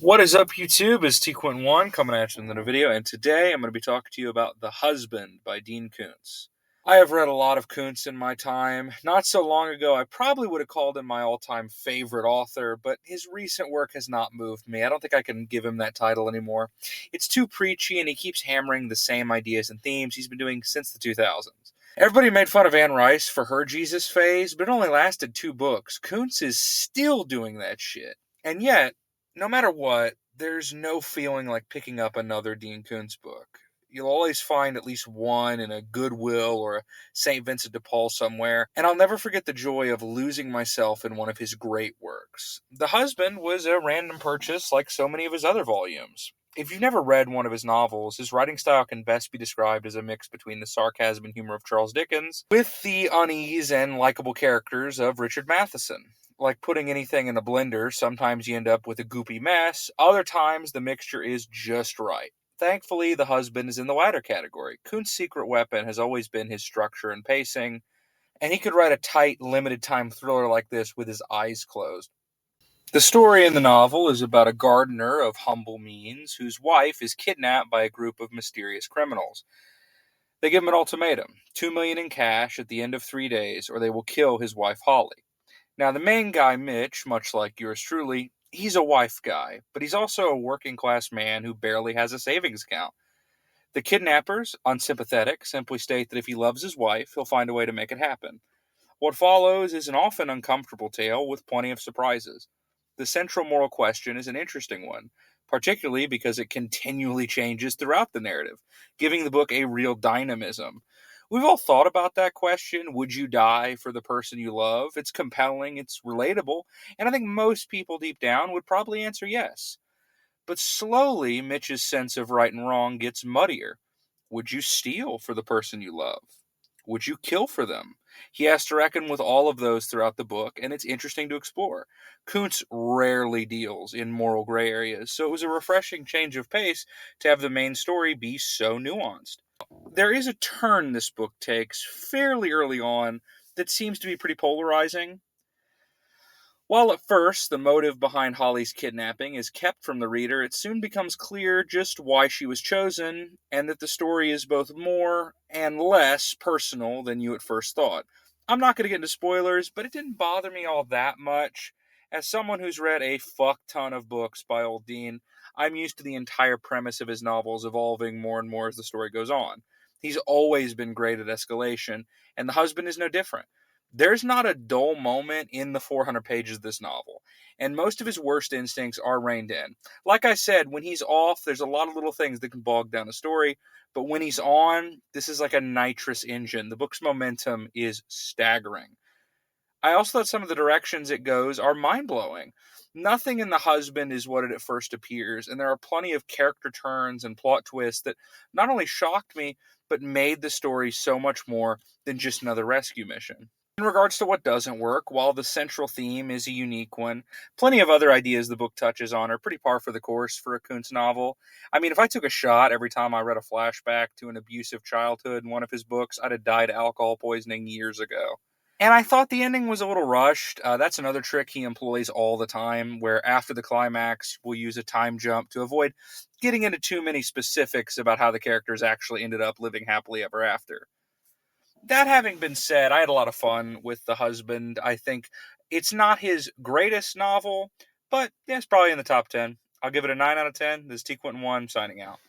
What is up, YouTube? It's T-Quint1 coming at you in another video, and today I'm going to be talking to you about The Husband by Dean Koontz. I have read a lot of Koontz in my time. Not so long ago, I probably would have called him my all-time favorite author, but his recent work has not moved me. I don't think I can give him that title anymore. It's too preachy, and he keeps hammering the same ideas and themes he's been doing since the 2000s. Everybody made fun of Anne Rice for her Jesus phase, but it only lasted 2 books. Koontz is still doing that shit. And yet, no matter what, there's no feeling like picking up another Dean Koontz book. You'll always find at least one in a Goodwill or a St. Vincent de Paul somewhere, and I'll never forget the joy of losing myself in one of his great works. The Husband was a random purchase like so many of his other volumes. If you've never read one of his novels, his writing style can best be described as a mix between the sarcasm and humor of Charles Dickens with the unease and likable characters of Richard Matheson. Like putting anything in a blender, sometimes you end up with a goopy mess, other times the mixture is just right. Thankfully, The Husband is in the latter category. Koontz's secret weapon has always been his structure and pacing, and he could write a tight, limited-time thriller like this with his eyes closed. The story in the novel is about a gardener of humble means whose wife is kidnapped by a group of mysterious criminals. They give him an ultimatum, $2 million in cash at the end of 3 days, or they will kill his wife Holly. Now, the main guy, Mitch, much like yours truly, he's a wife guy, but he's also a working class man who barely has a savings account. The kidnappers, unsympathetic, simply state that if he loves his wife, he'll find a way to make it happen. What follows is an often uncomfortable tale with plenty of surprises. The central moral question is an interesting one, particularly because it continually changes throughout the narrative, giving the book a real dynamism. We've all thought about that question. Would you die for the person you love? It's compelling, it's relatable, and I think most people deep down would probably answer yes. But slowly, Mitch's sense of right and wrong gets muddier. Would you steal for the person you love? Would you kill for them? He has to reckon with all of those throughout the book, and it's interesting to explore. Koontz rarely deals in moral gray areas, so it was a refreshing change of pace to have the main story be so nuanced. There is a turn this book takes fairly early on that seems to be pretty polarizing. While at first the motive behind Holly's kidnapping is kept from the reader, it soon becomes clear just why she was chosen, and that the story is both more and less personal than you at first thought. I'm not going to get into spoilers, but it didn't bother me all that much. As someone who's read a fuck ton of books by old Dean, I'm used to the entire premise of his novels evolving more and more as the story goes on. He's always been great at escalation, and The Husband is no different. There's not a dull moment in the 400 pages of this novel, and most of his worst instincts are reined in. Like I said, when he's off, there's a lot of little things that can bog down a story, but when he's on, this is like a nitrous engine. The book's momentum is staggering. I also thought some of the directions it goes are mind-blowing. Nothing in The Husband is what it at first appears, and there are plenty of character turns and plot twists that not only shocked me, but made the story so much more than just another rescue mission. In regards to what doesn't work, while the central theme is a unique one, plenty of other ideas the book touches on are pretty par for the course for a Koontz novel. I mean, if I took a shot every time I read a flashback to an abusive childhood in one of his books, I'd have died of alcohol poisoning years ago. And I thought the ending was a little rushed. That's another trick he employs all the time, where after the climax, we'll use a time jump to avoid getting into too many specifics about how the characters actually ended up living happily ever after. That having been said, I had a lot of fun with The Husband. I think it's not his greatest novel, but yeah, it's probably in the top 10. I'll give it a 9 out of 10. This is T Quentin 1 signing out.